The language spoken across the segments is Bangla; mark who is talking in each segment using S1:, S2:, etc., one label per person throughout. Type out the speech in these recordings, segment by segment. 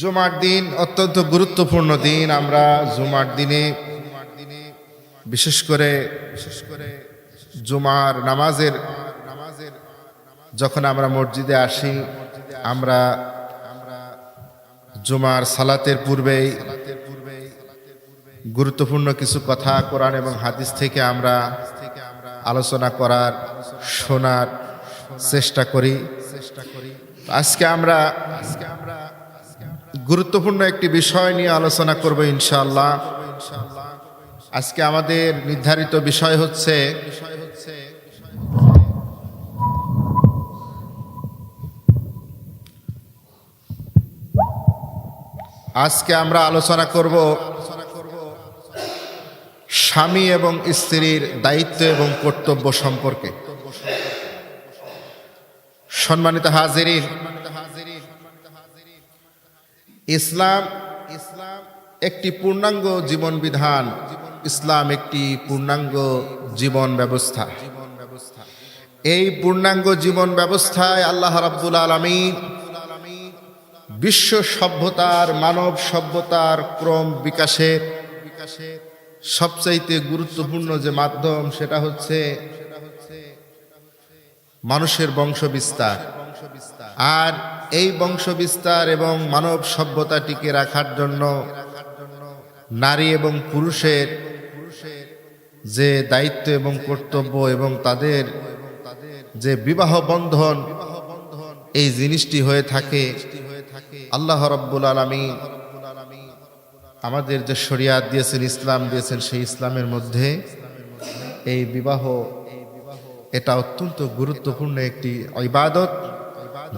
S1: জুমার দিন অত্যন্ত গুরুত্বপূর্ণ দিন। আমরা জুমার দিনে বিশেষ করে জুমার নামাজের যখন আমরা মসজিদে আসি, আমরা জুমার সালাতের পূর্বেই গুরুত্বপূর্ণ কিছু কথা কোরআন এবং হাদিস থেকে আমরা আলোচনা করার, শোনার চেষ্টা করি। আজকে আমরা গুরুত্বপূর্ণ একটি বিষয় নিয়ে আলোচনা করব ইনশাআল্লাহ। আজকে আমাদের নির্ধারিত বিষয় হচ্ছে আজকে আমরা আলোচনা করব স্বামী এবং স্ত্রীর দায়িত্ব এবং কর্তব্য সম্পর্কে। সম্মানিত হাজিরিন, ইসলাম একটি পূর্ণাঙ্গ জীবন বিধান, ইসলাম একটি পূর্ণাঙ্গ জীবন ব্যবস্থা। এই পূর্ণাঙ্গ জীবন ব্যবস্থায় আল্লাহ রাব্বুল আলামিন বিশ্ব সভ্যতার, মানব সভ্যতার ক্রম বিকাশের সবচাইতে গুরুত্বপূর্ণ যে মাধ্যম, সেটা হচ্ছে মানুষের বংশ বিস্তার। আর এই বংশ বিস্তার এবং মানব সভ্যতা টিকে রাখার জন্য নারী এবং পুরুষের যে দায়িত্ব এবং কর্তব্য এবং তাদের যে বিবাহ বন্ধন, এই জিনিসটি হয়ে থাকে, আল্লাহ রাব্বুল আলামিন আমাদের যে শরিয়াত দিয়েছেন, ইসলাম দিয়েছেন, সেই ইসলামের মধ্যে এই বিবাহ এটা অত্যন্ত গুরুত্বপূর্ণ একটি ইবাদত।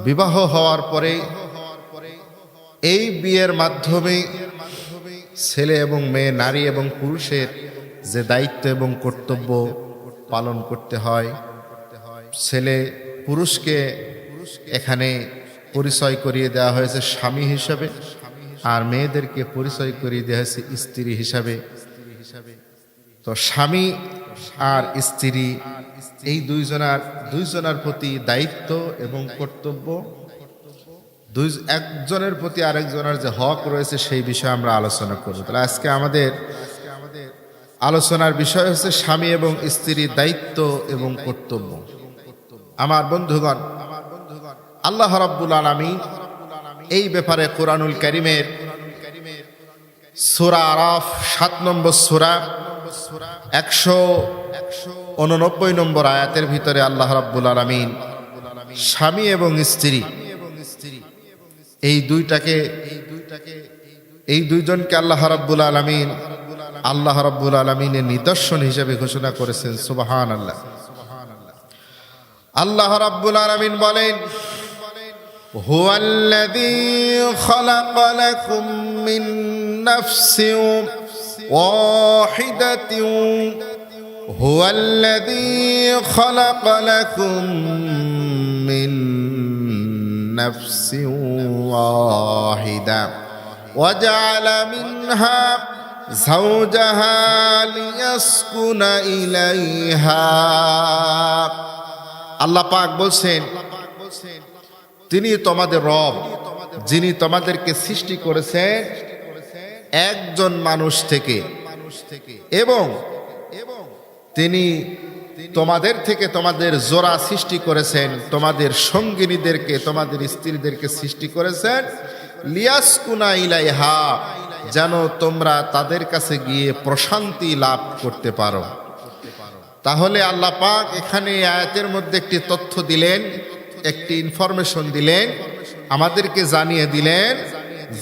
S1: বিবাহ হওয়ার পরে এই বিয়ের মাধ্যমে ছেলে এবং মেয়ে, নারী এবং পুরুষের যে দায়িত্ব এবং কর্তব্য পালন করতে হয়, ছেলে পুরুষকে এখানে পরিচয় করিয়ে দেওয়া হয়েছে স্বামী হিসাবে, আর মেয়েদেরকে পরিচয় করিয়ে দেওয়া হয়েছে স্ত্রী হিসাবে। তো স্বামী আর স্ত্রী এই দুইজনের প্রতি দায়িত্ব এবং কর্তব্য, একজনের প্রতি আরেকজনের যে হক রয়েছে, সেই বিষয়ে আমরা আলোচনা করব। তাহলে আজকে আমাদের আলোচনার বিষয় হচ্ছে স্বামী এবং স্ত্রীর দায়িত্ব এবং কর্তব্য। আমার বন্ধুগণ, আল্লাহ রাব্বুল আলামিন এই ব্যাপারে কোরআনুল কারীমের সূরা আরাফ 7 নম্বর সূরা 189 নম্বর আয়াতের ভিতরে আল্লাহ রাব্বুল আলামিন স্বামী এবং স্ত্রী এই দুইজনকে আল্লাহ রাব্বুল আলামিনের নিদর্শন হিসেবে ঘোষণা করেছেন। সুবহানাল্লাহ। আল্লাহ রাব্বুল আলামিন বলেন, হুয়াল্লাযী খালাকা লাকুম মিন নাফসিন ওয়াহিদাতিন হুয়াল্লাযী খালাকা লাকুম মিন নাফসিন ওয়াহিদা ওয়াজআলা মিনহা যাওজাহা লিয়াসকুনা ইলাইহা। আল্লাহ পাক বলছেন, তিনি তোমাদের রব, যিনি তোমাদেরকে সৃষ্টি করেছেন একজন মানুষ থেকে, এবং তিনি তোমাদের থেকে তোমাদের জোড়া সৃষ্টি করেছেন, তোমাদের সঙ্গিনীদেরকে, তোমাদের স্ত্রীদেরকে সৃষ্টি করেছেন লিয়াসকুনা ইলাইহা, যেন তোমরা তাদের কাছে গিয়ে প্রশান্তি লাভ করতে পারো। তাহলে আল্লাহ পাক এখানে আয়াতের মধ্যে একটি তথ্য দিলেন, একটি ইনফরমেশন দিলেন, আমাদেরকে জানিয়ে দিলেন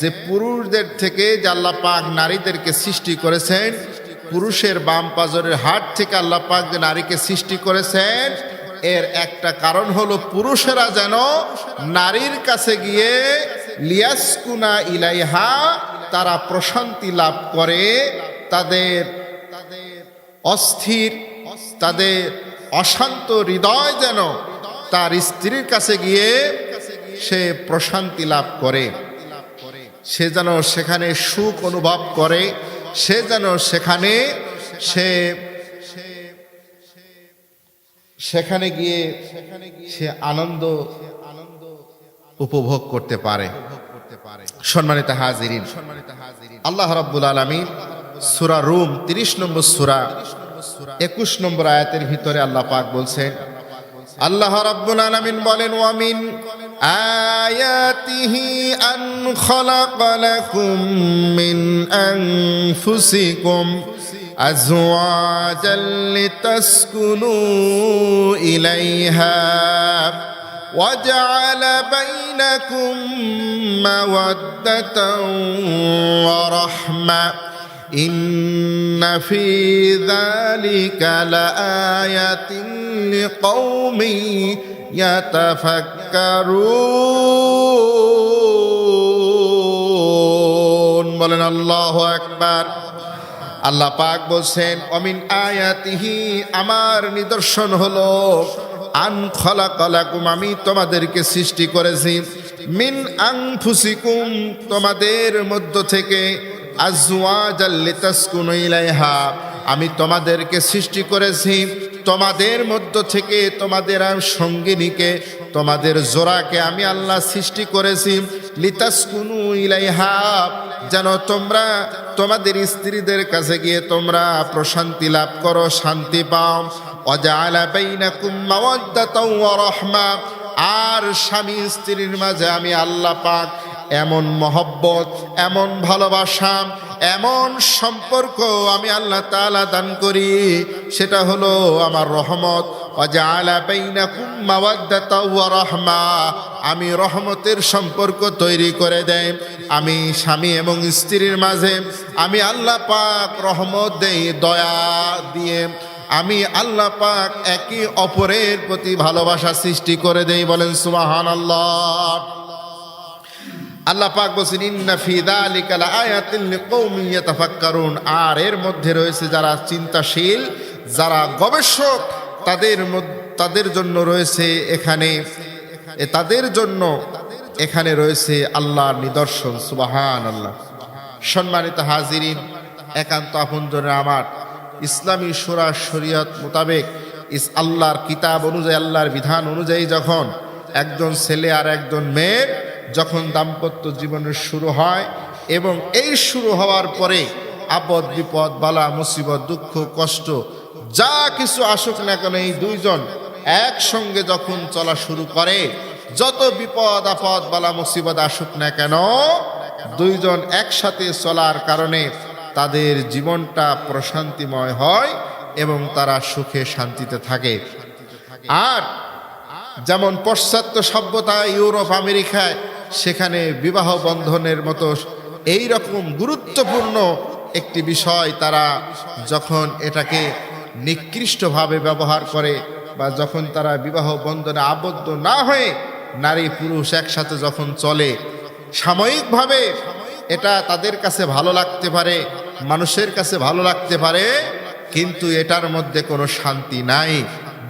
S1: যে পুরুষদের থেকে যে আল্লাহ পাক নারীদেরকে সৃষ্টি করেছেন, পুরুষের বাম পাজরের হাড় থেকে আল্লাহ পাক যে নারীকে সৃষ্টি করেছেন, এর একটা কারণ হলো পুরুষেরা যেন নারীর কাছে গিয়ে লিয়াসকুনা ইলাইহা, তারা প্রশান্তি লাভ করে, তাদের অস্থির, তাদের অশান্ত হৃদয় যেন তার স্ত্রীর কাছে গিয়ে সে প্রশান্তি লাভ করে, সে যেন সেখানে সুখ অনুভব করে, সে যেন সেখানে গিয়ে সে আনন্দ উপভোগ করতে পারে। সম্মানিত হাজিরিন, আল্লাহ রাব্বুল আলামিন সূরা রুম 30 নম্বর সূরা 21 নম্বর আয়াতের ভিতরে আল্লাহ পাক বলছেন, আল্লাহ রাব্বুল আলামিন বলেন, ওয়া মিন আয়াতিহি আন খালাকা লাকুম মিন আনফুসিকুম আজওয়াজাল লিতাসকুনু ইলাইহা ওয়া জাআলা বাইনাকুম মাওয়াদ্দাতাও ওয়া রাহমা ইন্না ফি যালিকা লাআয়াতিন লিকাওমিন ইয়াতাফাক্কারুন। বলেন আল্লাহু আকবার। আল্লাহ পাক বলছেন, অমিন আয়াতিহি, আমার নিদর্শন হলো, আন খালাকা লাকুম, আমি তোমাদেরকে সৃষ্টি করেছি, মিন আনফুসিকুম, তোমাদের মধ্য থেকে, আজওয়াজাল লিতাসকুনু ইলাইহা, আমি তোমাদেরকে সৃষ্টি করেছি তোমাদের মধ্য থেকে, তোমাদের সঙ্গিনীকে, তোমাদের জোড়াকে আমি আল্লাহ সৃষ্টি করেছি, লিতাসকুনু ইলাইহা, যেন তোমরা তোমাদের স্ত্রীদের কাছে গিয়ে তোমরা প্রশান্তি লাভ করো, শান্তি পাও। ওয়া জাআলা বাইনাকুম মাওয়াদ্দাতাও ওয়া রাহমা, আর স্বামী স্ত্রীর মাঝে আমি আল্লাহ পাক এমন মহব্বত, এমন ভালোবাসা, এমন সম্পর্ক আমি আল্লাহ তাআলা দান করি, সেটা হলো আমার রহমত। ওয়া জাআলা বাইনাকুম মাওয়াদ্দাতাও ওয়া রাহমা, আমি রহমতের সম্পর্ক তৈরি করে দেই। আমি স্বামী এবং স্ত্রীর মাঝে আমি আল্লাহ পাক রহমত দেই, দয়া দিয়ে আমি আল্লাহ পাক একে অপরের প্রতি ভালোবাসা সৃষ্টি করে দেই। বলেন সুবহানাল্লাহ। আল্লাহ পাক বলেন, ইন্না ফি যালিকা লাআয়াতিন লিকাওমিন ইয়াতাফাক্কারুন, আর এর মধ্যে রয়েছে যারা চিন্তাশীল, যারা গবেষক, তাদের জন্য রয়েছে এখানে রয়েছে আল্লাহর নিদর্শন। সুবহানাল্লাহ। সম্মানিত হাজিরিন, একান্ত আপনজনের আমার, ইসলামী শূরা শরীয়ত মোতাবেক আল্লাহর কিতাব অনুযায়ী, আল্লাহর বিধান অনুযায়ী যখন একজন ছেলে আর একজন মেয়ের যখন দাম্পত্য জীবনের শুরু হয়, এবং এই শুরু হওয়ার পরে আপদ বিপদ, বালা মুসিবত, দুঃখ কষ্ট যা কিছু আসুক না কেন, এই দুইজন একসঙ্গে যখন চলা শুরু করে, যত বিপদ আপদ বালা মুসিবত আসুক না কেন, দুইজন একসাথে চলার কারণে তাদের জীবনটা প্রশান্তিময় হয় এবং তারা সুখে শান্তিতে থাকে। আর যেমন পাশ্চাত্য সভ্যতা, ইউরোপ আমেরিকায়, সেখানে বিবাহ বন্ধনের মতো এই রকম গুরুত্বপূর্ণ একটি বিষয় তারা যখন এটাকে নিকৃষ্টভাবে ব্যবহার করে, বা যখন তারা বিবাহ বন্ধনে আবদ্ধ না হয়ে নারী পুরুষ একসাথে যখন চলে, সাময়িকভাবে এটা তাদের কাছে ভালো লাগতে পারে, মানুষের কাছে ভালো লাগতে পারে, কিন্তু এটার মধ্যে কোনো শান্তি নাই।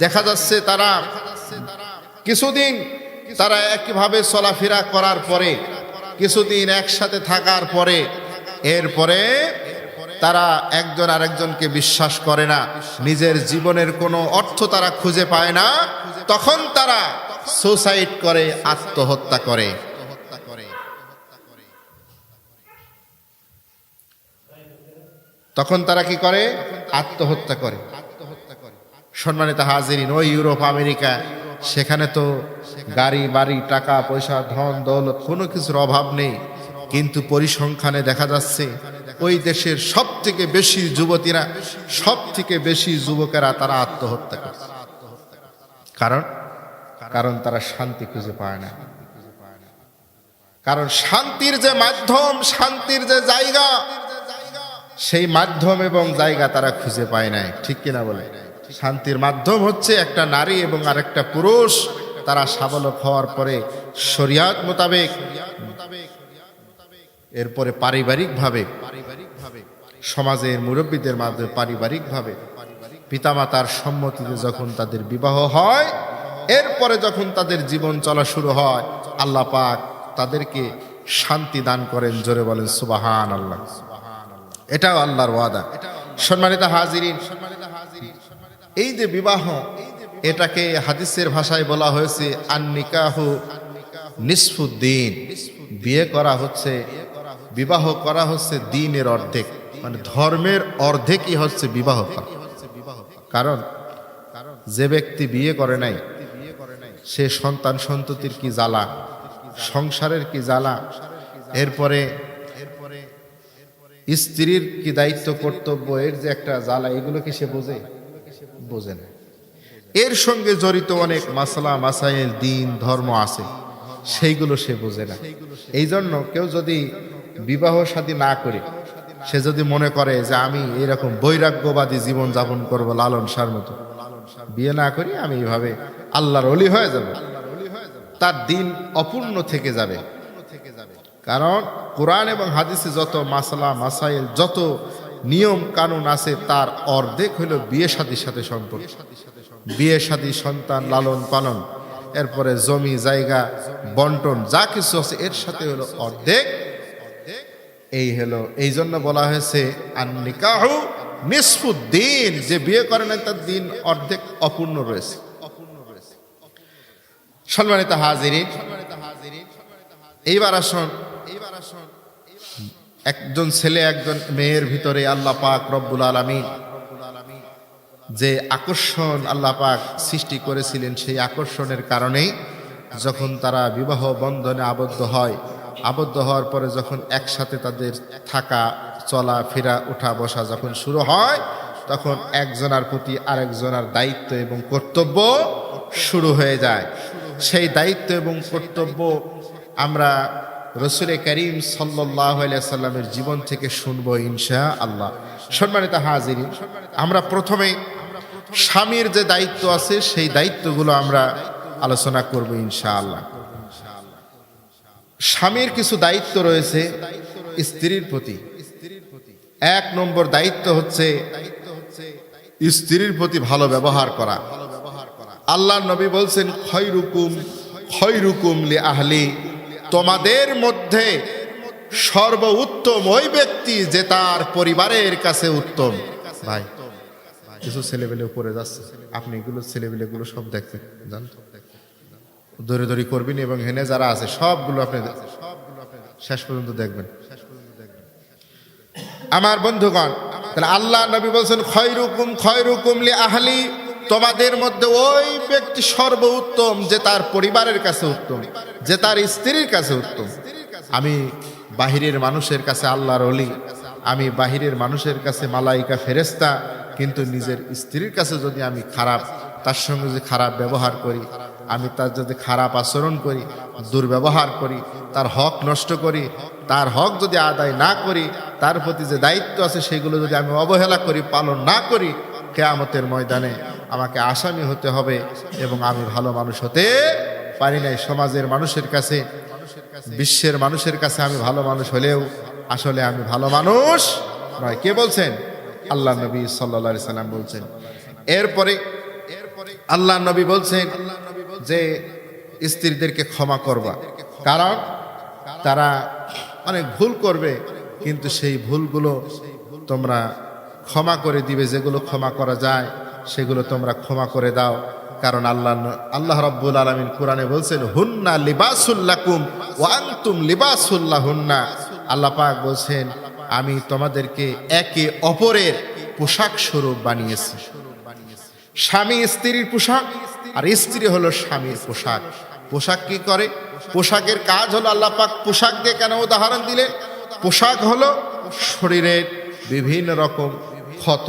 S1: দেখা যাচ্ছে তারা কিছুদিন তারা একইভাবে চলাফেরা করার পরে, কিছুদিন একসাথে থাকার পরে, এরপরে তারা একজন আরেকজনকে বিশ্বাস করে না, নিজের জীবনের কোনো অর্থ তারা খুঁজে পায় না, তখন তারা সুসাইড করে, আত্মহত্যা করে। তখন তারা কি করে? আত্মহত্যা করে। সম্মানিত হাজিরিন, ওই ইউরোপ আমেরিকা, সেখানে তো গাড়ি বাড়ি, টাকা পয়সা, ধন দৌলত কোনো কিছুর অভাব নেই, কিন্তু পরিসংখ্যানে দেখা যাচ্ছে ওই দেশের সব থেকে বেশি যুবতীরা, সব থেকে বেশি যুবকেরা তারা আত্মহত্যা করে। কারণ তারা শান্তি খুঁজে পায় না। কারণ শান্তির যে মাধ্যম, শান্তির যে জায়গা, সেই মাধ্যম এবং জায়গা তারা খুঁজে পায় না। ঠিক কিনা বলে? শান্তির মাধ্যম হচ্ছে একটা নারী এবং আরেকটা পুরুষ, তারা স্বাবলম্বী হওয়ার পরে শরিয়ত মোতাবেক, এরপরে পারিবারিকভাবে সমাজের মুরব্বীদের মাধ্যমে পারিবারিকভাবে পিতামাতার সম্মতিতে যখন তাদের বিবাহ হয়, এরপরে যখন তাদের জীবন চলা শুরু হয়, আল্লাহ পাক তাদেরকে শান্তি দান করেন। জোরে বলেন সুবহানাল্লাহ। এটাও আল্লাহর ওয়াদা। সম্মানিত হাজিরিন, এই যে বিবাহ, এটাকে হাদিসের ভাষায় বলা হয়েছে আন নিকাহু নিসফুদ্দিন। বিয়ে করা হচ্ছে, বিবাহ করা হচ্ছে দ্বীনের অর্ধেক, মানে ধর্মের অর্ধেকই হচ্ছে বিবাহ করা। কারণ যে ব্যক্তি বিয়ে করে নাই সে সন্তান সন্ততির কি জ্বালা, সংসারের কি জ্বালা, এরপরে স্ত্রীর কি দায়িত্ব কর্তব্য, এর যে একটা জ্বালা, এগুলো কি সে বোঝে না। এর সঙ্গে জড়িত অনেক মাসলা মাসাইল দ্বীন ধর্ম আছে, সেইগুলো সে বোঝে না। এই জন্য কেউ যদি বিবাহ শাদী না করে সে যদি মনে করে যে আমি এরকম বৈরাগ্যবাদী জীবন যাপন করবো লালন সার মতো, বিয়ে না করি আমি এইভাবে আল্লাহর ওলি হয়ে যাব, তার দিন অপূর্ণ থেকে যাবে। কারণ কোরআন এবং হাদিসে যত মাসলা মাসাইল, যত নিয়ম কানুন আছে, তার অর্ধেক হলো বিয়ে শাদীর সাথে সম্পর্ক। বিয়ে শাদী, সন্তান লালন পালন, এরপরে জমি জায়গা বন্টন, যা কিছু আছে এর সাথে হলো অর্ধেক। এই হলো, এই জন্য বলা হয়েছে আন-নিকাহু নিসফুদ্দিন, যে বিয়ে করে না তার দিন অর্ধেক অপূর্ণ রয়েছে। সম্মানিত হাজিরিন, এইবার আসুন, একজন ছেলে একজন মেয়ের ভিতরে আল্লাহ পাক রব্বুল আলামিন যে আকর্ষণ আল্লাহ পাক সৃষ্টি করেছিলেন, সেই আকর্ষণের কারণেই যখন তারা বিবাহ বন্ধনে আবদ্ধ হয়, আবদ্ধ হওয়ার পরে যখন একসাথে তাদের থাকা চলা ফেরা উঠা বসা যখন শুরু হয়, তখন একজনের প্রতি আরেকজনের দায়িত্ব এবং কর্তব্য শুরু হয়ে যায়। সেই দায়িত্ব এবং কর্তব্য আমরা রসুল করিম সাল্লাল্লাহু আলাইহি সাল্লামের জীবন থেকে শুনবো ইনশাআল্লাহ। সম্মানিত হাজিরিন, আমরা প্রথমে স্বামীর যে দায়িত্ব আছে সেই দায়িত্বগুলো আমরা আলোচনা করব ইনশাআল্লাহ। স্বামীর কিছু দায়িত্ব রয়েছে স্ত্রীর প্রতি। এক নম্বর দায়িত্ব হচ্ছে স্ত্রীর প্রতি ভালো ব্যবহার করা। আল্লাহর নবী বলছেন, খয়রুকুম লি আহলি, তোমাদের মধ্যে সর্বোত্তম ওই ব্যক্তি যে তার পরিবারের কাছে উত্তম। ভাই, কিছু ছেলেবেলে উপরে যাচ্ছে, আপনি এগুলো ছেলেবেলেগুলো সব দেখবেন, জানতো দৌড়ে দৌড়ি করবেন, এবং হেনে যারা আছে সবগুলো আপনি শেষ পর্যন্ত দেখবেন। আমার বন্ধুগণ, তাহলে আল্লাহ নবী বলছেন খয়রুকুম লি আহলি, তোমাদের মধ্যে ওই ব্যক্তি সর্বোত্তম যে তার পরিবারের কাছে উত্তম, যে তার স্ত্রীর কাছে উত্তম। আমি বাহিরের মানুষের কাছে আল্লাহর ওলি, আমি বাহিরের মানুষের কাছে মালাইকা ফেরেশতা, কিন্তু নিজের স্ত্রীর কাছে যদি আমি খারাপ, তার সঙ্গে যদি খারাপ ব্যবহার করি, আমি তার যদি খারাপ আচরণ করি, দুর্ব্যবহার করি, তার হক নষ্ট করি, তার হক যদি আদায় না করি, তার প্রতি যে দায়িত্ব আছে সেগুলো যদি আমি অবহেলা করি, পালন না করি, কিয়ামতের ময়দানে আমাকে আসামি হতে হবে, এবং আমি ভালো মানুষ হতে পারি নাই। সমাজের মানুষের কাছে, বিশ্বের মানুষের কাছে আমি ভালো মানুষ হলেও আসলে আমি ভালো মানুষ নয়। কে বলছেন? আল্লাহ নবী সাল্লাল্লাহু আলাইহি সাল্লাম বলছেন। এরপরে আল্লাহ নবী বলছেন যে স্ত্রীদেরকে ক্ষমা করবা, কারণ তারা অনেক ভুল করবে, কিন্তু সেই ভুলগুলো তোমরা ক্ষমা করে দিবে। যেগুলো ক্ষমা করা যায় সেগুলো তোমরা ক্ষমা করে দাও, কারণ আল্লাহ রাব্বুল আলামিন কোরআনে বলছেন, হুন্না লিবাসুল লাকুম ওয়া আনতুম লিবাসুল লাহুন্না। আল্লাহ পাক বলছেন, আমি তোমাদেরকে একে অপরের পোশাক স্বরূপ বানিয়েছি। স্বামী স্ত্রীর পোশাক, আর স্ত্রী হলো স্বামীর পোশাক। পোশাক কি করে? পোশাকের কাজ হলো, আল্লাহ পাক পোশাক দিয়ে কেন উদাহরণ দিলেন? পোশাক হলো শরীরের বিভিন্ন রকম ক্ষত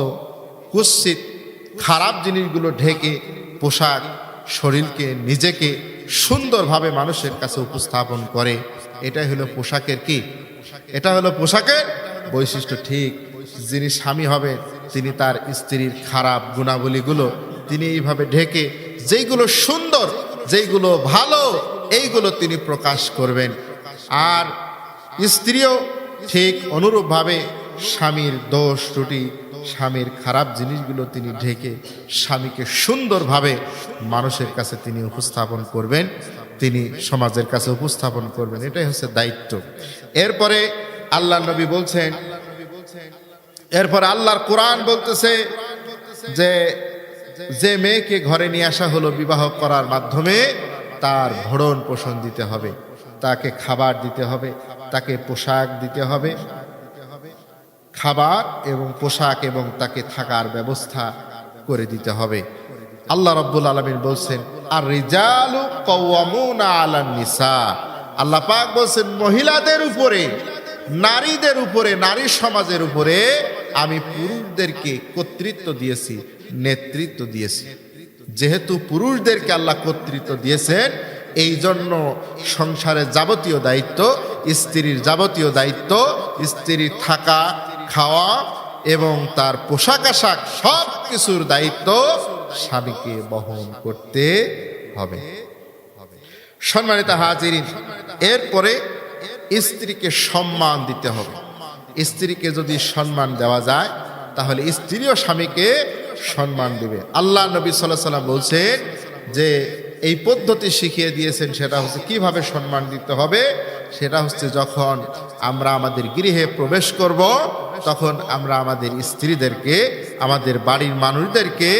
S1: কুৎসিত খারাপ জিনিসগুলো ঢেকে পোশাক শরীরকে, নিজেকে সুন্দরভাবে মানুষের কাছে উপস্থাপন করে। এটাই হলো পোশাকের কি? এটা হলো পোশাকের বৈশিষ্ট্য। ঠিক যিনি স্বামী হবে তিনি তার স্ত্রীর খারাপ গুণাবলীগুলো তিনি এইভাবে ঢেকে, যেইগুলো সুন্দর, যেইগুলো ভালো, এইগুলো তিনি প্রকাশ করবেন। আর স্ত্রীও ঠিক অনুরূপভাবে স্বামীর দোষ ত্রুটি, স্বামীর খারাপ জিনিসগুলো তিনি ঢেকে স্বামীকে সুন্দরভাবে মানুষের কাছে তিনি উপস্থাপন করবেন, তিনি সমাজের কাছে উপস্থাপন করবেন। এটাই হচ্ছে দায়িত্ব। এরপরে আল্লাহ নবী বলছেন, এরপর আল্লাহর কোরআন বলতেছে যে মেয়েকে ঘরে নিয়ে আসা হলো বিবাহ করার মাধ্যমে তার ভরণ পোষণ দিতে হবে। তাকে খাবার দিতে হবে, তাকে পোশাক দিতে হবে, খাবার এবং পোশাক এবং তাকে থাকার ব্যবস্থা করে দিতে হবে। আল্লাহ রাব্বুল আলামিন বলছেন আর রিজালু কাওয়ামুনা আলান নিসা, আল্লাহ পাক বলছেন মহিলাদের উপরে, নারীদের উপরে, নারী সমাজের উপরে আমি পুরুষদেরকে কর্তৃত্ব দিয়েছি, নেতৃত্ব দিয়েছি। যেহেতু পুরুষদেরকে আল্লাহ কর্তৃত্ব দিয়েছেন, এই জন্য সংসারের যাবতীয় দায়িত্ব, স্ত্রীর যাবতীয় দায়িত্ব, স্ত্রীর থাকা, খাওয়া এবং তার পোশাক আশাক সব কিছুর দায়িত্ব স্বামীকে বহন করতে হবে। সম্মানিত হাজিরিন, এরপরে স্ত্রীকে সম্মান দিতে হবে। স্ত্রীকে যদি সম্মান দেওয়া যায় তাহলে স্ত্রীও স্বামীকে সম্মান দিবে। আল্লাহ নবী সাল্লাল্লাহু আলাইহি ওয়াসাল্লাম বলছেন যে এই পদ্ধতি শিখিয়ে দিয়েছেন, সেটা হচ্ছে কিভাবে সম্মান দিতে হবে। সেটা হচ্ছে যখন আমরা আমাদের গৃহে প্রবেশ করব, তখন আমরা আমাদের স্ত্রীদেরকে, আমাদের বাড়ির মানুষদেরকে,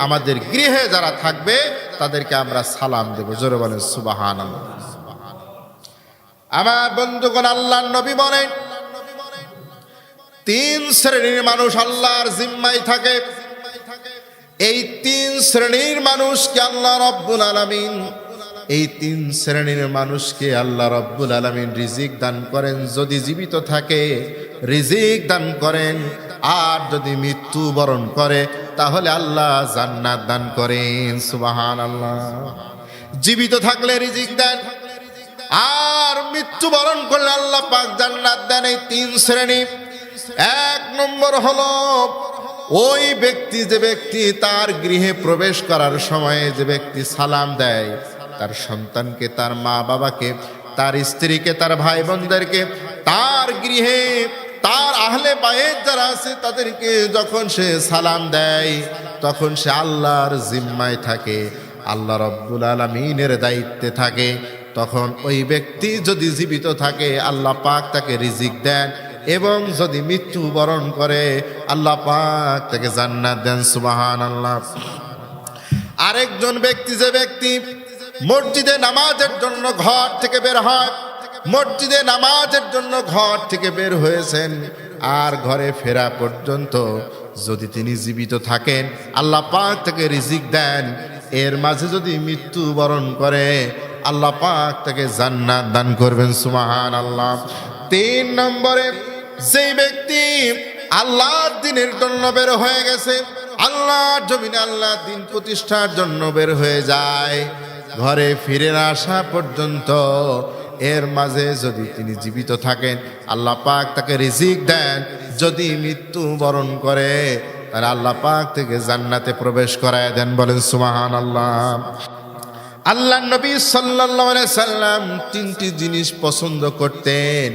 S1: আমাদের গৃহে যারা থাকবে তাদেরকে আমরা সালাম দেব। জোরে বলেন সুবহানাল্লাহ। আমার বন্ধুগণ, আল্লাহর নবী বলেন 3 শ্রেণীর মানুষ আল্লাহর জিম্মায় থাকে। এই 3 শ্রেণীর মানুষকে আল্লাহ রাব্বুল আলামিন, এই 3 শ্রেণীর মানুষকে আল্লাহ রাব্বুল আলামিন রিজিক দান করেন। যদি জীবিত থাকে রিজিক দান করেন, আর যদি মৃত্যু বরণ করে তাহলে আল্লাহ জান্নাত দান করেন। সুবহানাল্লাহ। জীবিত থাকলে রিজিক দেন, আর মৃত্যু বরণ করলে আল্লাহ পাক জান্নাত দেন। এই 3 শ্রেণী। 1 নম্বর হলো ওই ব্যক্তি, যে ব্যক্তি তার গৃহে প্রবেশ করার সময় যে ব্যক্তি সালাম দেয়, তার সন্তানকে, তার মা বাবাকে, তার স্ত্রীকে, তার ভাই বোনদেরকে, তার গৃহে তার আহলে বাইত যারা আছে তাদেরকে যখন সে সালাম দেয়, তখন সে আল্লাহর জিম্মায় থাকে, আল্লাহ রাব্বুল আলামিনের দায়িত্বে থাকে। তখন ওই ব্যক্তি যদি জীবিত থাকে আল্লাহ পাক তাকে রিজিক দেন, এবং যদি মৃত্যু বরণ করে আল্লাহ পাক তাকে জান্নাত দেন। সুবহানাল্লাহ। আরেকজন ব্যক্তি, যে ব্যক্তি মসজিদে নামাজের জন্য ঘর থেকে বের হয়, মসজিদে নামাজের জন্য ঘর থেকে বের হয়েছেন, আর ঘরে ফেরা পর্যন্ত যদি তিনি জীবিত থাকেন আল্লাহ পাক তাকে রিজিক দেন। এর মাঝে যদি মৃত্যু বরণ করে আল্লাহ পাক তাকে জান্নাত দান করবেন। সুবহানাল্লাহ। 3 নম্বরে, যে ব্যক্তি আল্লাহর দ্বীনের জন্য বের হয়ে গেছে, আল্লাহর জমিনে আল্লাহর দ্বীন প্রতিষ্ঠার জন্য বের হয়ে যায়, ঘরে ফিরে না আসা পর্যন্ত এর মাঝে যদি তিনি জীবিত থাকেন আল্লাহ পাক তাকে রিজিক দেন। যদি মৃত্যু বরণ করে তাহলে আল্লাহ পাক থেকে জান্নাতে প্রবেশ করায় দেন। বলেন সুবহানাল্লাহ। আল্লাহ নবী সাল্লাল্লাহু আলাইহি সাল্লাম 3টি জিনিস পছন্দ করতেন।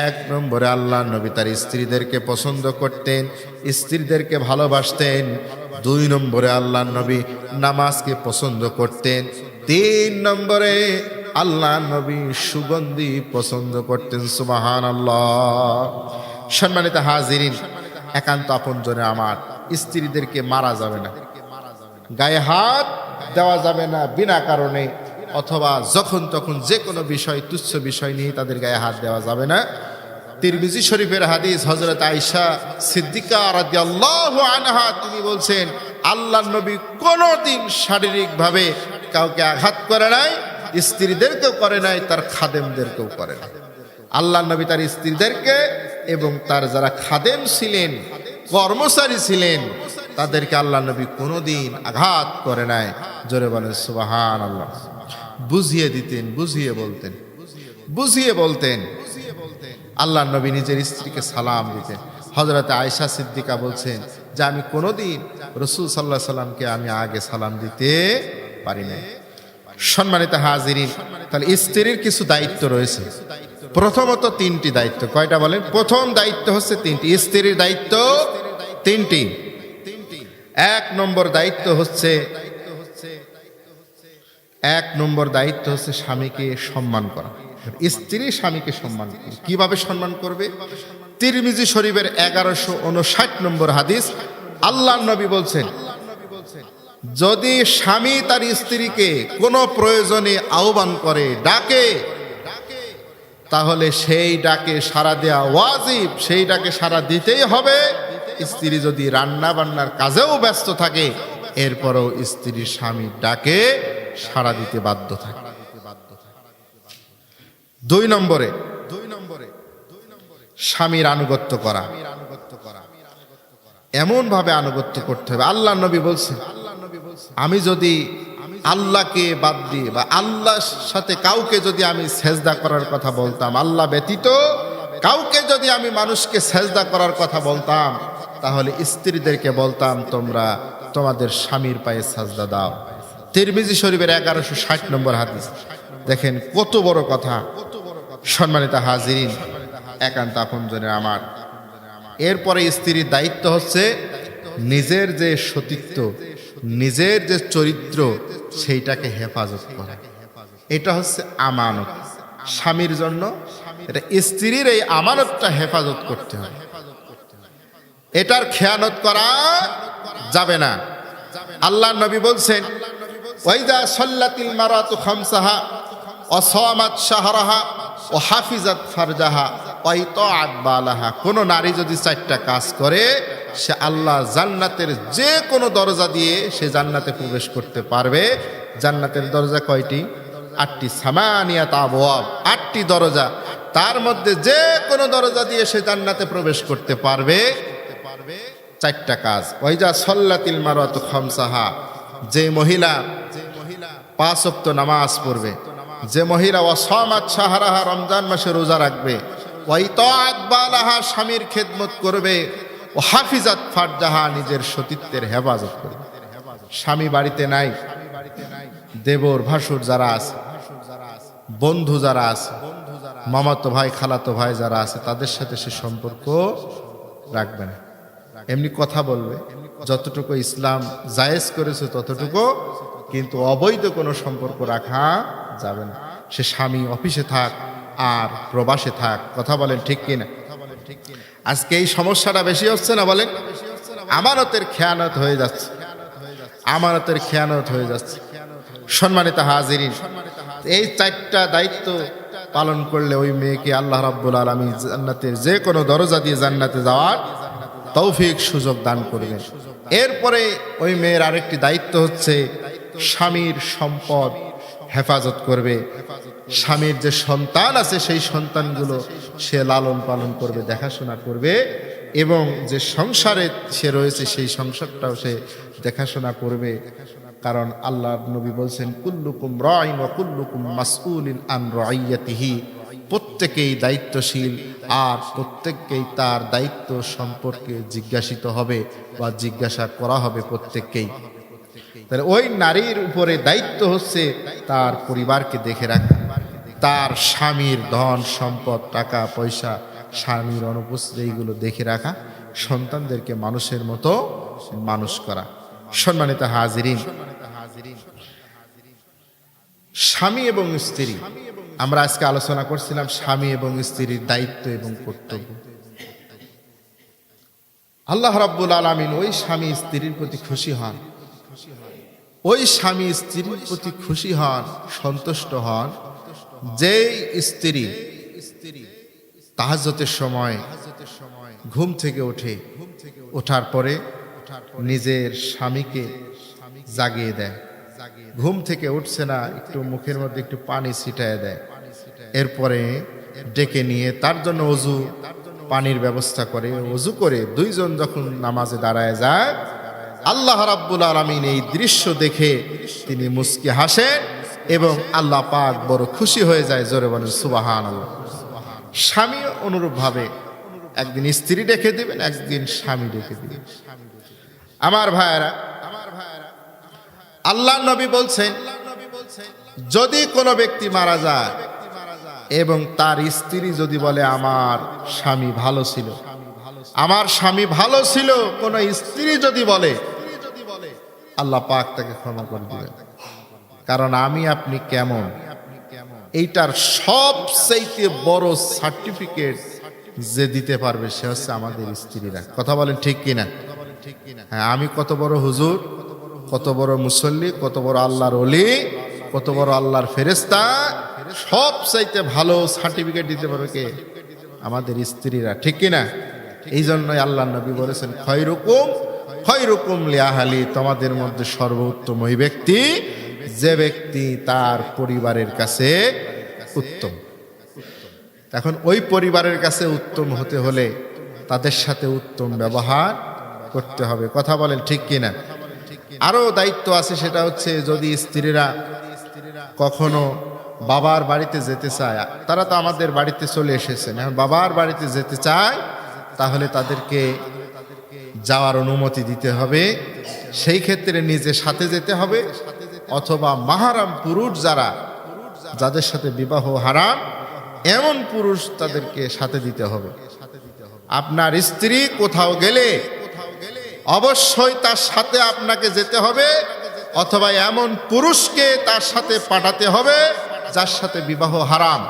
S1: 1 নম্বরে আল্লাহ নবী তার স্ত্রীদেরকে পছন্দ করতেন, স্ত্রীদেরকে ভালোবাসতেন। 2 নম্বরে আল্লাহ নবী নামাজকে পছন্দ করতেন। 3 নম্বরে আল্লাহ নবী সুগন্ধি পছন্দ করতেন। সুবহানাল্লাহ। সম্মানিত হাজিরিন, একান্ত আপনজনে আমার, স্ত্রীদেরকে মারা যাবে না, গায়ে হাত দেওয়া যাবে না বিনা কারণে, অথবা যখন তখন যে কোনো বিষয়, তুচ্ছ বিষয় নিয়ে তাদের গায়ে হাত দেওয়া যাবে না। তিরমিজি শরীফের হাদিস, হযরত আয়েশা সিদ্দিকা রাদিয়াল্লাহু আনহা তিনি বলছেন আল্লাহর নবী কোনোদিন শারীরিকভাবে কাউকে আঘাত করে নাই, স্ত্রীদেরকেও করে নাই, তার খাদেমদেরকেও করে নাই। আল্লাহর নবী তার স্ত্রীদেরকে এবং তার যারা খাদেম ছিলেন, কর্মচারী ছিলেন, তাদেরকে আল্লাহ নবী কোনোদিন আঘাত করে নাই। জোরে বলেন সুবহানাল্লাহ। বুঝিয়ে দিতেন, বুঝিয়ে বলতেন, বুঝিয়ে বলতেন। আল্লাহ নবী নিজের স্ত্রীকে সালাম দিতেন। হযরত আয়েশা সিদ্দিকা বলছেন যে আমি কোনোদিন রাসূল সাল্লাল্লাহু আলাইহি সাল্লামকে আমি আগে সালাম দিতে পারি না। সম্মানিত হাজিরিন, তাহলে স্ত্রীর কিছু দায়িত্ব রয়েছে। প্রথমত 3টি দায়িত্ব। কয়টা বলেন? প্রথম দায়িত্ব হচ্ছে 3টি। স্ত্রীর দায়িত্ব 3টি। 1 নম্বর দায়িত্ব হচ্ছে, 1 নম্বর দায়িত্ব হচ্ছে স্বামীকে সম্মান করা। স্ত্রী স্বামীকে সম্মান করবে। কিভাবে সম্মান করবে? তিরমিজি শরীফের 1159 নম্বর হাদিস, আল্লাহর নবী বলছেন যদি স্বামী তার স্ত্রীকে কোনো প্রয়োজনে আহ্বান করে, ডাকে, তাহলে সেই ডাকে সাড়া দেওয়া ওয়াজিব, সেই ডাকে সাড়া দিতেই হবে। স্ত্রী যদি রান্না বান্নার কাজেও ব্যস্ত থাকে, এরপরও স্ত্রী স্বামীর ডাকে সাড়া দিতে বাধ্য থাকে। 2 নম্বরে স্বামীর আনুগত্য করা। এমন ভাবে আনুগত্য করতে হবে। আল্লাহ নবী বলছেন, আমি যদি আল্লাহকে বাদ দিয়ে বা আল্লাহর সাথে কাউকে যদি আমি সেজদা করার কথা বলতাম, আল্লাহ ব্যতীত কাউকে যদি আমি মানুষকে সেজদা করার কথা বলতাম, তাহলে স্ত্রীদেরকে বলতাম তোমরা তোমাদের স্বামীর পায়ে সাজদা দাও। তিরমিজি শরীফের 1160 নম্বর হাদিস। দেখেন কত বড় কথা। সম্মানিত হাজিরিন, একান্ত আপনজনের আমার, এরপরে স্ত্রীর দায়িত্ব হচ্ছে নিজের যে সতীত্ব, নিজের যে চরিত্র, সেইটাকে হেফাজত করা। এটা হচ্ছে আমানত স্বামীর জন্য। এটা স্ত্রীর এই আমানতটা হেফাজত করতে হবে। এটার খেয়ানত করা যাবে না। আল্লাহ নবী বলছেন, ওয়াইদা সাল্লাতিল মারাতু খামসাহা ওয়া সামাত শাহরাহা ওয়া হাফিজাত ফারজাহা ওয়া ইতাআত বালাহা। কোন নারী যদি 4টা কাজ করে, সে আল্লাহ জান্নাতের যে কোনো দরজা দিয়ে সে জান্নাতে প্রবেশ করতে পারবে। জান্নাতের দরজা কয়টি? 8টি। সামানিয়াত আবওয়াব, 8টি দরজা। তার মধ্যে যে কোনো দরজা দিয়ে সে জান্নাতে প্রবেশ করতে পারবে। 4টা কাজ। ওয়াইজা সাল্লাতিল মারাতু খামসাহা, যে মহিলা 5 ওয়াক্ত নামাজ পড়বে, যে মহিলা ওয়া সামাত শাহরাহা, রমজান মাসে রোজা রাখবে, ওয়া ইতাআত বালাহা, স্বামীর খেদমত করবে, ও হাফিজাত ফারজাহা, নিজের সতীত্বের হেফাজত করবে। স্বামী বাড়িতে নাই, দেবর ভাসুর যারা আছে, বন্ধু যারা আছে, মামাতো ভাই খালাতো ভাই যারা আছে, তাদের সাথে সে সম্পর্ক রাখবে না। এমনি কথা বলবে, যতটুকু ইসলাম জায়েজ করেছে ততটুকু, কিন্তু অবৈধ কোনো সম্পর্ক রাখা যাবে না। সে স্বামী অফিসে থাক আর প্রবাসে থাক। কথা বলেন ঠিক কিনা? আজকে এই সমস্যাটা বেশি হচ্ছে না? বলেন, আমানতের খেয়ানত হয়ে যাচ্ছে, আমানতের খেয়ানত হয়ে যাচ্ছে। সম্মানিত হাজিরিন, এই 4টা দায়িত্ব পালন করলে ওই মেয়েকে আল্লাহ রাব্বুল আলামিন জান্নাতের যে কোনো দরজা দিয়ে জান্নাতে যাওয়ার তৌফিক সুযোগ দান করবেন। এরপরে ওই মেয়ের আরেকটি দায়িত্ব হচ্ছে স্বামীর সম্পদ হেফাজত করবে। স্বামীর যে সন্তান আছে সেই সন্তানগুলো সে লালন পালন করবে, দেখাশোনা করবে, এবং যে সংসারে সে রয়েছে সেই সংসারটাও সে দেখাশোনা করবে। কারণ আল্লাহ নবী বলছেন, কুল্লুকুম রাইন ওয়া কুল্লুকুম মাসউলিন আন রাইয়াতিহি, প্রত্যেকেই দায়িত্বশীল আর প্রত্যেককেই তার দায়িত্ব সম্পর্কে জিজ্ঞাসিত হবে বা জিজ্ঞাসা করা হবে প্রত্যেককেই। তাহলে ওই নারীর উপরে দায়িত্ব হচ্ছে তার পরিবারকে দেখে রাখা, তার স্বামীর ধন সম্পদ, টাকা পয়সা, স্বামীর অনুপস্থিতি, এইগুলো দেখে রাখা, সন্তানদেরকে মানুষের মতো মানুষ করা। সম্মানিত হাজিরিন, স্বামী এবং স্ত্রী, আমরা আজকে আলোচনা করছিলাম স্বামী এবং স্ত্রীর দায়িত্ব এবং কর্তব্য। আল্লাহ রাব্বুল আলামিন ওই স্বামী স্ত্রীর প্রতি খুশি হন, ওই স্বামী স্ত্রীর প্রতি খুশি হন, সন্তুষ্ট হন, যেই স্ত্রী তাহাজ্জুদের সময় ঘুম থেকে ওঠে, ওঠার পরে নিজের স্বামীকে জাগিয়ে দেয়। ঘুম থেকে উঠছে না, একটু মুখের মধ্যে একটু পানি ছিটায় দেয়, এরপরে ডেকে নিয়ে তার জন্য অজু পানির ব্যবস্থা করে। অজু করে 2 জন যখন নামাজে দাঁড়ায় যায়, আল্লাহ রাব্বুল আলামিন এই দৃশ্য দেখে তিনি মুস্কি হাসেন এবং আল্লাহ পাক বড় খুশি হয়ে যায়। জোরে বলেন সুবহানাল্লাহ। স্বামী অনুরূপভাবে একদিন স্ত্রী ডেকে দিবেন, একদিন স্বামী ডেকে দিবেন। আমার ভাইয়েরা, আল্লাহ নবী বলছেন, যদি কোনো ব্যক্তি মারা যায় এবং তার স্ত্রী যদি বলে আমার স্বামী ভালো ছিল, আমার স্বামী ভালো ছিল, কোন স্ত্রী যদি বলে, আল্লাহ পাক তাকে ক্ষমা করে দিবেন। কারণ আমি আপনি কেমন, এইটার সবচেয়ে বড় সার্টিফিকেট যে দিতে পারবে সে হচ্ছে আমাদের স্ত্রীরা। কথা বলেন ঠিক কিনা? হ্যাঁ, আমি কত বড় হুজুর, কত বড় মুসল্লি, কত বড় আল্লাহর ওলি, কত বড় আল্লাহর ফেরেশতা, সবচাইতে ভালো সার্টিফিকেট দিতে পারবে কে? আমাদের স্ত্রীরা, ঠিক কিনা? এই জন্যই আল্লাহ নবী বলেছেন খয়রুকুম লিআহলি, তোমাদের মধ্যে সর্বোত্তম ওই ব্যক্তি যে ব্যক্তি তার পরিবারের কাছে উত্তম। এখন ওই পরিবারের কাছে উত্তম হতে হলে তাদের সাথে উত্তম ব্যবহার করতে হবে। কথা বলেন ঠিক কিনা? আরো দায়িত্ব আছে, সেটা হচ্ছে যদি স্ত্রীরা কখনো বাবার বাড়িতে যেতে চায়, তারা তো আমাদের বাড়িতে চলে এসেছেন, এখন বাবার বাড়িতে যেতে চায়, তাহলে তাদেরকে যাওয়ার অনুমতি দিতে হবে। সেই ক্ষেত্রে নিজে সাথে যেতে হবে, অথবা মাহারাম পুরুষ যাদের সাথে বিবাহ হারাম এমন পুরুষ তাদেরকে সাথে দিতে হবে। আপনার স্ত্রী কোথাও গেলে অবশ্যই তার সাথে আপনাকে যেতে হবে, অথবা এমন পুরুষকে তার সাথে পাঠাতে হবে যার সাথে বিবাহ হারাম।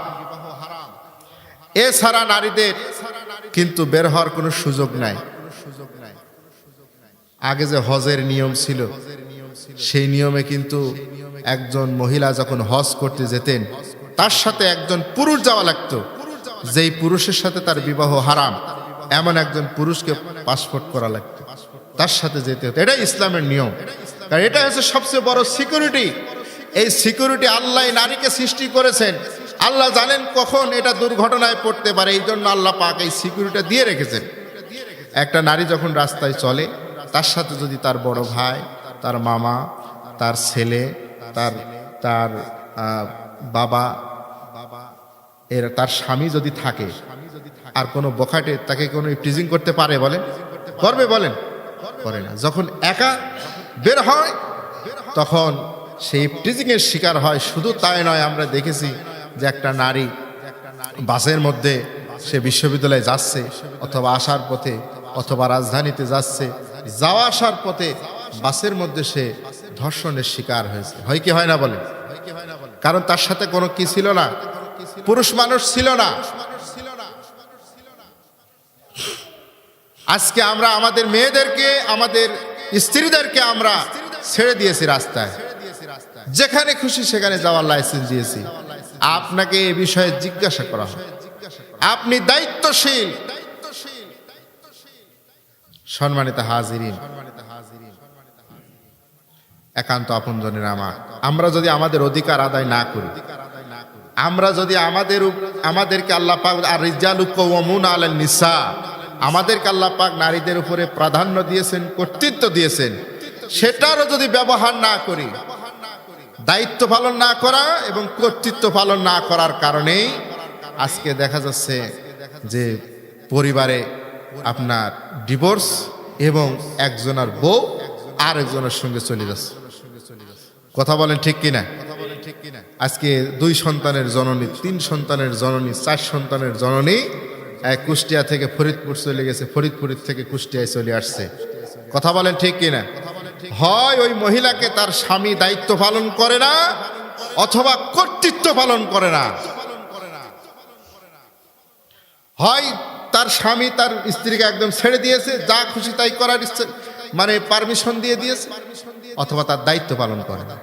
S1: এছাড়া নারীদের কিন্তু বের হওয়ার কোনো সুযোগ নাই। আগে যে হজের নিয়ম ছিল, সেই নিয়মে কিন্তু একজন মহিলা যখন হজ করতে যেতেন, তার সাথে একজন পুরুষ যাওয়া লাগতো। যেই পুরুষের সাথে তার বিবাহ হারাম, এমন একজন পুরুষকে পাসপোর্ট করা লাগতো, তার সাথে যেতে হতো। এটাই ইসলামের নিয়ম, কারণ এটা হচ্ছে সবচেয়ে বড় সিকিউরিটি। এই সিকিউরিটি আল্লাহ নারীকে সৃষ্টি করেছেন। আল্লাহ জানেন কখন এটা দুর্ঘটনায় পড়তে পারে, এই জন্য আল্লাহ পাক এই সিকিউরিটি দিয়ে রেখেছেন। একটা নারী যখন রাস্তায় চলে, তার সাথে যদি তার বড় ভাই, তার মামা, তার ছেলে, তার বাবা, তার স্বামী যদি থাকে, আর কোনো বখাটে তাকে কোনো টিজিং করতে পারে? বলেন, করবে? বলেন, করে না। যখন একা বের হয় তখন সেই টিজিংয়ের শিকার হয়। শুধু তাই নয়, আমরা দেখেছি যে একটা নারী বাসের মধ্যে, সে বিশ্ববিদ্যালয়ে যাচ্ছে, অথবা আসার পথে, অথবা রাজধানীতে যাচ্ছে, যাওয়া আসার পথে বাসের মধ্যে সে ধর্ষণের শিকার হয়েছে। হয় কি হয় না? বলেন। কারণ তার সাথে কোনো কি ছিল না, পুরুষ মানুষ ছিল না। আজকে আমরা আমাদের মেয়েদেরকে, আমাদের স্ত্রীদেরকে আমরা ছেড়ে দিয়েছি রাস্তায়, যেখানে খুশি সেখানে যাওয়ার লাইসেন্স দিয়েছি। আপনাকে এ বিষয়ে জিজ্ঞাসা করা হয়, আপনি দায়িত্বশীল? সম্মানিত হাজিরিন, একান্ত আপনজনের আমরা যদি আমাদের অধিকার আদায় না করি, আমরা যদি আমাদেরকে আল্লাহ পাক আর রিজালু কওয়ামুনা আলান নিসা, আমাদেরকে আল্লাহ পাক নারীদের উপরে প্রাধান্য দিয়েছেন, কর্তৃত্ব দিয়েছেন, সেটারও যদি ব্যবহার না করি, দায়িত্ব পালন না করা এবং কর্তৃত্ব পালন না করার কারণেই আজকে দেখা যাচ্ছে যে পরিবারে আপনার ডিভোর্স, এবং একজনের বউ আর একজনের সঙ্গে চলে যাচ্ছে। কথা বলেন ঠিক কিনা? আজকে 2 সন্তানের জননী, 3 সন্তানের জননী, 4 সন্তানের জননী কুষ্টিয়া থেকে ফরিদপুর চলে গেছে, ফরিদপুর থেকে কুষ্টিয়ায় চলে আসছে। কথা বলেন ঠিক কিনা? হয় ওই মহিলাকে তার স্বামী দায়িত্ব পালন করে না, অথবা কর্তৃত্ব পালন করে না। হয় তার স্বামী তার স্ত্রীকে একদম ছেড়ে দিয়েছে, যা খুশি তাই করার মানে পারমিশন দিয়ে দিয়েছে, অথবা তার দায়িত্ব পালন করে না।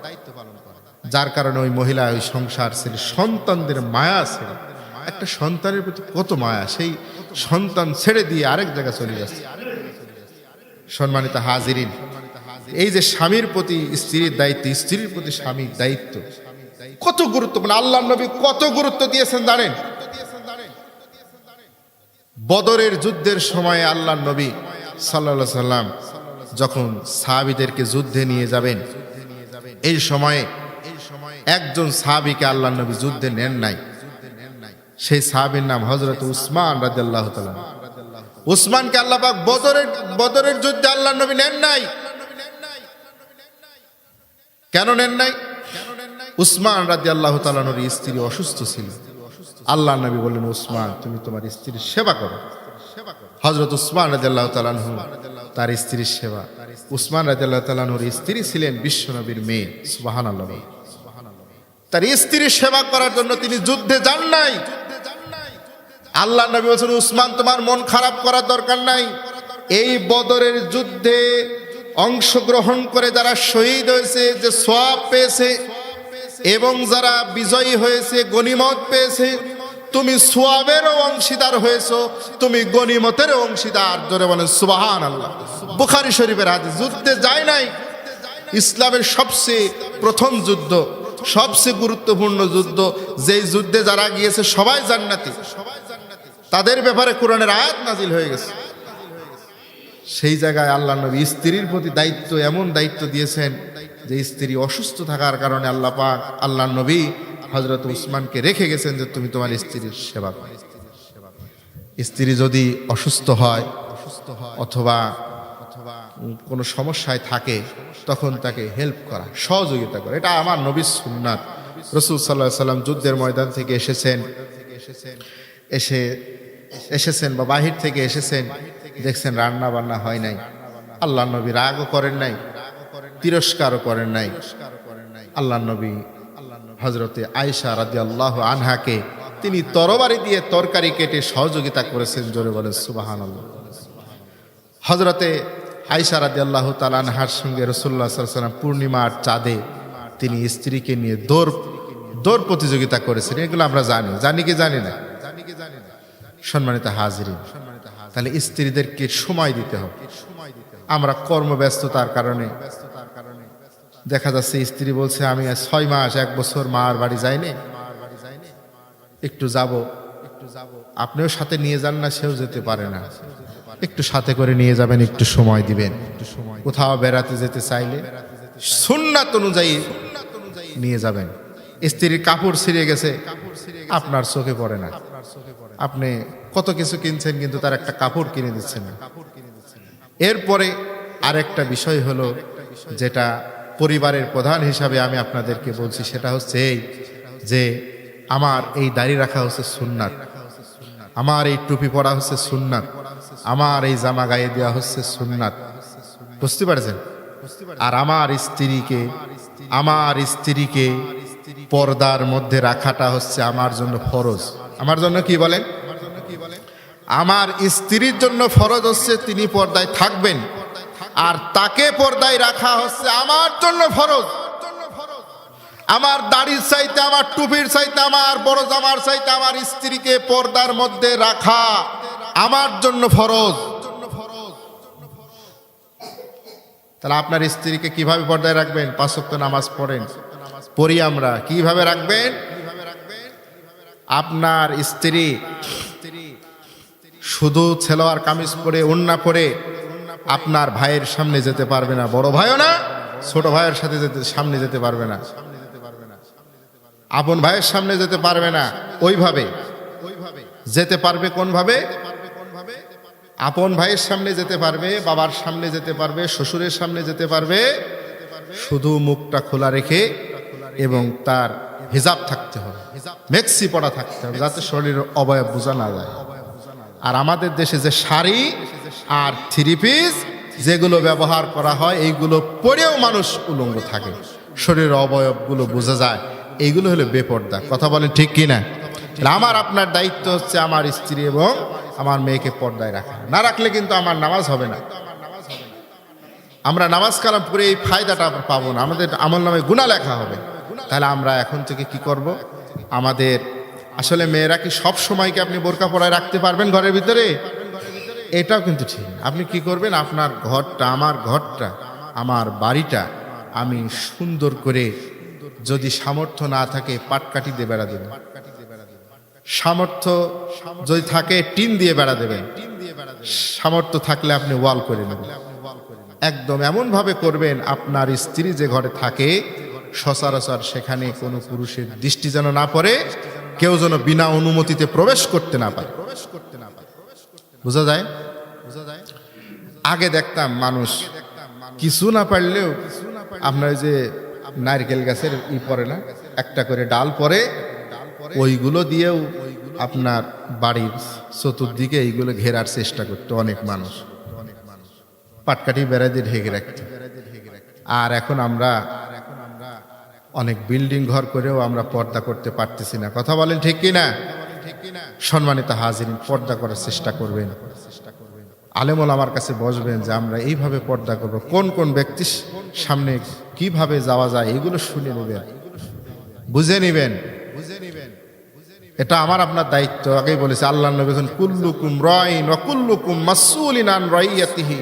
S1: যার কারণে ওই মহিলা, ওই সংসার ছিল, সন্তানদের মায়া ছিল, একটা সন্তানের প্রতি কত মায়া, সেই সন্তান ছেড়ে দিয়ে আরেক জায়গায় চলে যাচ্ছে। সম্মানিত হাজিরিন, এই যে স্বামীর প্রতি স্ত্রীর দায়িত্ব, স্ত্রীর প্রতি স্বামীর দায়িত্ব কত গুরুত্বপূর্ণ, আল্লাহ নবী কত গুরুত্ব দিয়েছেন জানেন? বদরের যুদ্ধের সময় আল্লাহ নবী সাল্লাল্লাহু আলাইহি সাল্লাম যখন সাহাবীদেরকে যুদ্ধে নিয়ে যাবেন, এই সময়ে একজন সাহাবীকে আল্লাহ নবী যুদ্ধে নেন নাই। সেই সাহাবীর নাম হযরত উসমান রাদিয়াল্লাহু তাআলা। উসমানকে আল্লাহ পাক বদরের যুদ্ধে আল্লাহ নবী নেন নাই। কেন নেন নাই? উসমান রাদিয়াল্লাহু তাআলার স্ত্রী অসুস্থ ছিল। আল্লাহ নবী বললেন, উসমান তুমি তোমার স্ত্রীর সেবা করো। হযরত উসমান রাদিয়াল্লাহু তাআলা তার স্ত্রীর সেবা। উসমান রাদিয়াল্লাহু তাআলার স্ত্রী ছিলেন বিশ্বনবীর মেয়ে। সুবহানাল্লাহ। তার স্ত্রীর সেবা করার জন্য তিনি যুদ্ধে যান নাই। আল্লাহ নবী বলেছেন, উসমান তোমার মন খারাপ করার দরকার নাই। এই বদরের যুদ্ধে অংশগ্রহণ করে যারা শহীদ হয়েছে, যে সওয়াব পেয়েছে, এবং যারা বিজয়ী হয়েছে, গনিমত পেয়েছে, তুমি সোয়াবেরও অংশীদার হয়েছো, তুমি গনিমতেরও অংশীদার। জোরে বলেন সুবহানাল্লাহ। বুখারী শরীফের হাদিস। যুদ্ধে যায় নাই, ইসলামের সবচেয়ে প্রথম যুদ্ধ, সবচেয়ে গুরুত্বপূর্ণ যুদ্ধ, যেই যুদ্ধে যারা গিয়েছে সবাই জান্নাতি, তাদের ব্যাপারে কোরআনের আয়াত নাজিল হয়ে গেছে। সেই জায়গায় আল্লাহ নবী স্ত্রীর প্রতি দায়িত্ব, এমন দায়িত্ব দিয়েছেন যে স্ত্রী অসুস্থ থাকার কারণে আল্লাহ পাক আল্লাহ নবী হযরত উসমানকে রেখে গেছেন যে তুমি তোমার স্ত্রীর সেবা করো। স্ত্রী যদি অসুস্থ হয় অথবা কোনো সমস্যায় থাকে, তখন তাকে হেল্প করা, সহযোগিতা করা, এটা আমার নবীর সুন্নাত। রাসূল সাল্লাল্লাহু আলাইহি সাল্লাম যুদ্ধের ময়দান থেকে এসেছেন বা বাহির থেকে এসেছেন, দেখছেন রান্না বান্না হয় নাই, আল্লাহ নবী রাগও করেন নাই, তিরস্কারও করেন নাই। আল্লাহ নবী হযরতে আয়েশা রাদিয়াল্লাহু আনহাকে তিনি তরবারি দিয়ে তরকারি কেটে সহযোগিতা করেছেন। জোরে বলেন সুবহানাল্লাহ। হযরতে আয়েশা রাদিয়াল্লাহু তাআলা আনহার সঙ্গে রাসূলুল্লাহ সাল্লাল্লাহু আলাইহি ওয়াসাল্লাম পূর্ণিমার চাঁদে তিনি স্ত্রীকে নিয়ে দৌড় প্রতিযোগিতা করেছেন। এগুলো আমরা জানি কি জানি না? সম্মানিত হাজিরিন, তাহলে স্ত্রীদেরকে সময় দিতে হবে। আমরা কর্মব্যস্ততার কারণে দেখা যাচ্ছে স্ত্রী বলছে আমি 6 মাস 1 বছর মার বাড়ি যাইনি, একটু যাব। আপনিও সাথে নিয়ে যান না, সেও যেতে পারে না, একটু সাথে করে নিয়ে যাবেন, একটু সময় দিবেন। কোথাও বেড়াতে যেতে চাইলে সুন্নাত অনুযায়ী নিয়ে যাবেন। স্ত্রীর কাপড় ছিঁড়ে গেছে, আপনার চোখে পড়ে না, আপনি কত কিছু কিনছেন কিন্তু তার একটা কাপড় কিনে দিচ্ছেন না। এরপরে আরেকটা বিষয় হলো, যেটা পরিবারের প্রধান হিসাবে আমি আপনাদেরকে বলছি, সেটা হচ্ছে এই যে আমার এই দাড়ি রাখা হচ্ছে সুন্নাত, আমার এই টুপি পরা হচ্ছে সুন্নাত, আমার এই জামা গায়ে দেওয়া হচ্ছে সুন্নাত। বুঝতে পারছেন? আর আমার স্ত্রীকে পর্দার মধ্যে রাখাটা হচ্ছে আমার জন্য ফরজ। আমার জন্য কি বলেন? আমার স্ত্রীর জন্য ফরজ হচ্ছে তিনি পর্দায় থাকবেন, আর তাকে পর্দায় রাখা হচ্ছে আমার জন্য ফরজ। আমার দাড়ির চাইতে, আমার টুপির চাইতে, আমার বড় জামার চাইতে আমার স্ত্রীকে পর্দার মধ্যে রাখা আমার জন্য ফরজ। তাহলে আপনার স্ত্রীকে কিভাবে পর্দায় রাখবেন? 5 ওয়াক্ত নামাজ পড়ি আমরা, কিভাবে রাখবেন? আপনার স্ত্রী শুধু সালোয়ার কামিজ পরে, ওড়না পরে আপনার ভাইয়ের সামনে যেতে পারবে না, বড় ভাইও না, ছোট ভাইয়ের সাথে সামনে যেতে পারবে না, আপন ভাইয়ের সামনে যেতে পারবে না। ওইভাবে যেতে পারবে কোন ভাবে? আপন ভাইয়ের সামনে যেতে পারবে, বাবার সামনে যেতে পারবে, শ্বশুরের সামনে যেতে পারবে, শুধু মুখটা খোলা রেখে, এবং তার হিজাব থাকতে হবে, মেক্সি পড়া থাকতে হবে, যাতে শরীরের অবয়ব বোঝা না যায়। আর আমাদের দেশে যে শাড়ি আর 3 পিস যেগুলো ব্যবহার করা হয়, এইগুলো পরেও মানুষ উলঙ্গ থাকে, শরীরের অবয়বগুলো বোঝা যায়, এইগুলো হলো বেপর্দা। কথা বলেন ঠিক কিনা? আমার আপনার দায়িত্ব হচ্ছে আমার স্ত্রী এবং আমার মেয়েকে পর্দায় রাখা। না রাখলে কিন্তু আমার নামাজ হবে না। আমরা নামাজ কালাম পড়ে এই ফায়দাটা পাবো না, আমাদের আমলনামে গুনাহ লেখা হবে। তাহলে আমরা এখন থেকে কি করব? আমাদের আসলে মেয়েরা কি সব সময় কি আপনি বোরকা পরায় রাখতে পারবেন ঘরের ভিতরে? এটাও কিন্তু ঠিক না। আপনি কি করবেন? আপনার ঘরটা, আমার ঘরটা, আমার বাড়িটা আমি সুন্দর করে, যদি সামর্থ্য না থাকে পাটকাঠি দিয়ে বেড়া দেবেন, সামর্থ্য যদি থাকে টিন দিয়ে বেড়া দেবেন, সামর্থ্য থাকলে আপনি ওয়াল করে নেবেন। একদম এমন ভাবে করবেন আপনার স্ত্রী যে ঘরে থাকে সচরাচর সেখানে কোনো পুরুষের দৃষ্টি যেন না পড়ে, কেউ যেন বিনা অনুমতিতে প্রবেশ করতে না পারে। বোঝা যায়? আগে দেখতাম মানুষ কিছু না পারলেও আপনার যে নারকেল গাছের পরে না, একটা করে ডাল পরে, ওইগুলো দিয়েও আপনার বাড়ির চতুর্দিকে এইগুলো ঘেরার চেষ্টা করতো অনেক মানুষ, পাটকাঠি বেড়া দিয়ে ঢেকে রাখত। আর এখন আমরা অনেক বিল্ডিং ঘর করেও আমরা পর্দা করতে পারতেছি না। কথা বলেন ঠিক কিনা? সম্মানিত হাজিরিন, পর্দা করার চেষ্টা করবেন। আলেমুল আমার কাছে বসবেন যে আমরা এইভাবে পর্দা করব, কোন কোন ব্যক্তির সামনে কিভাবে যাওয়া যায় এগুলো শুনে নেবেন। বুঝে নিবেন। এটা আমার আপনার দায়িত্ব। আগেই বলেছে আল্লাহ নবী বলেছেন কুল্লুকুম রাইন ওয়া কুল্লুকুম মাসউলিন আন রাইয়াতিহি।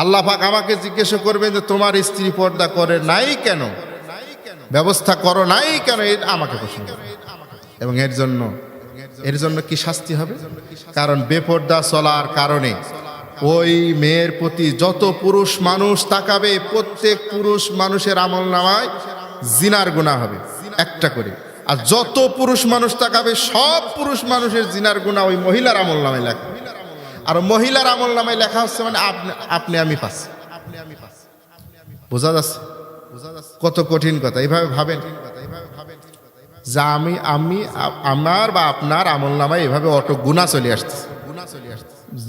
S1: আল্লাহ পাক আমাকে জিজ্ঞাসা করবেন যে তোমার স্ত্রী পর্দা করে নাই কেন, ব্যবস্থা করো নাই কেন, এটা আমাকে প্রশ্ন করবে। এবং এর জন্য কি শাস্তি হবে? কারণ বেপর্দা চলার কারণে ওই মেয়ের প্রতি যত পুরুষ মানুষ তাকাবে, প্রত্যেক পুরুষ মানুষের আমলনামায় জিনার গুনাহ হবে একটা করে। আর যত পুরুষ মানুষ তাকাবে সব পুরুষ মানুষের জিনার গুনাহ ওই মহিলার আমলনামায় লেখা। আর মহিলার আমলনামায় লেখা হচ্ছে মানে আপনি আমি পাচ্ছি। বোঝা যাচ্ছে কত কঠিন কথা? এইভাবে ভাবেন যে আমার বা আপনার আমলনামায় এভাবে অটো গুনাহ চলে আসতেছে,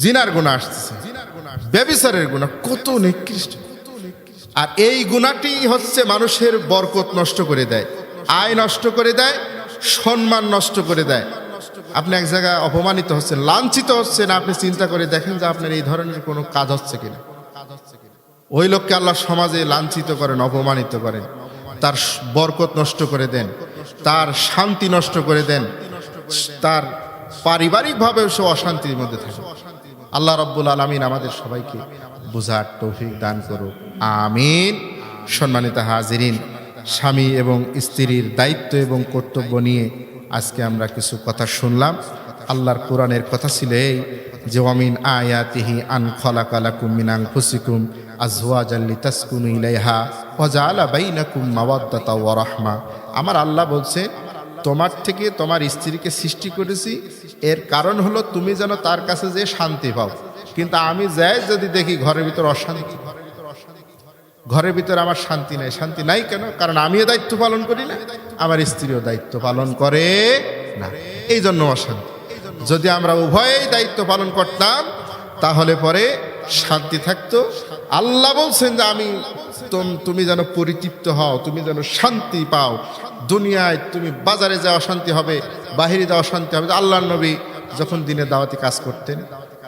S1: জিনার গুনাহ আসতেছে, ব্যভিচারের গুনাহ, কত নিকৃষ্ট। আর এই গুনাহটি হচ্ছে মানুষের বরকত নষ্ট করে দেয়, আয় নষ্ট করে দেয়, সম্মান নষ্ট করে দেয়। আপনি এক জায়গায় অপমানিত হচ্ছেন, লাঞ্ছিত হচ্ছেন, আপনি চিন্তা করে দেখেন যে আপনার এই ধরনের কোনো কাজ হচ্ছে কিনা। ওই লোককে আল্লাহ সমাজে লাঞ্ছিত করেন, অপমানিত করেন, তার বরকত নষ্ট করে দেন, তার শান্তি নষ্ট করে দেন, তার পারিবারিকভাবে সে অশান্তির মধ্যে থাকে। আল্লাহ রাব্বুল আলামিন আমাদের সবাইকে বুঝার তৌফিক দান করুক, আমিন। সম্মানিত হাজিরিন, স্বামী এবং স্ত্রীর দায়িত্ব এবং কর্তব্য নিয়ে আজকে আমরা কিছু কথা শুনলাম। আল্লাহর কোরআনের কথা ছিল এই যে ওয়ামিন আয়াতিহি আন খালাকা লাকুম মিন আনফুসিকুম আজওয়াজান লিতাসকুনু ইলাইহা ওয়া জাআলা বাইনাকুম মাওয়াদ্দাতা ওয়া রাহমা। আমার আল্লাহ বলছে তোমার থেকে তোমার স্ত্রীকে সৃষ্টি করেছি, এর কারণ হলো তুমি যেন তার কাছে যে শান্তি পাও। কিন্তু আমি যাই যদি দেখি ঘরের ভিতর অশান্তি, ঘরের ভিতরে আমার শান্তি নাই। শান্তি নাই কেন? কারণ আমিও দায়িত্ব পালন করি না, আমার স্ত্রীও দায়িত্ব পালন করে না, এই জন্য অশান্তি। যদি আমরা উভয়েই দায়িত্ব পালন করতাম তাহলে পরে শান্তি থাকতো। আল্লাহ বলছেন যে তুমি যেন পরিতৃপ্ত হও, তুমি যেন শান্তি পাও। দুনিয়ায় তুমি বাজারে যাওয়া শান্তি হবে, বাহিরে যাওয়া শান্তি হবে। আল্লাহর নবী যখন দিনে দাওয়াতি কাজ করতেন,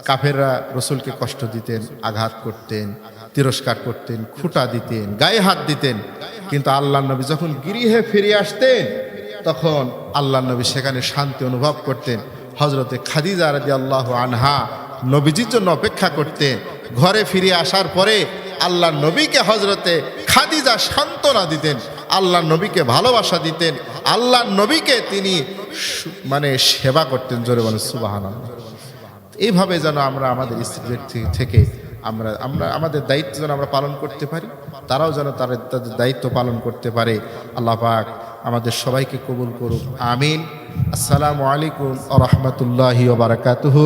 S1: কাফেররা রসুলকে কষ্ট দিতেন, আঘাত করতেন, তিরস্কার করতেন, খুঁটা দিতেন, গায়ে হাত দিতেন। কিন্তু আল্লাহর নবী যখন গৃহে ফিরে আসতেন তখন আল্লাহর নবী সেখানে শান্তি অনুভব করতেন। হযরতে খাদিজা রাদিয়াল্লাহু আনহা নবীজির জন্য অপেক্ষা করতেন। ঘরে ফিরে আসার পরে আল্লাহর নবীকে হযরতে খাদিজা সান্ত্বনা দিতেন, আল্লাহর নবীকে ভালোবাসা দিতেন, আল্লাহর নবীকে তিনি মানে সেবা করতেন। জোরে বলেন সুবহানাল্লাহ। এইভাবে যেন আমরা আমাদের স্ত্রীদের থেকে আমরা আমাদের দায়িত্ব যেন আমরা পালন করতে পারি, তারাও যেন তাদের দায়িত্ব পালন করতে পারে। আল্লাহ পাক আমাদের সবাইকে কবুল করুক, আমিন। আসসালামু আলাইকুম ওয়া রাহমাতুল্লাহি ওয়া বারাকাতুহু।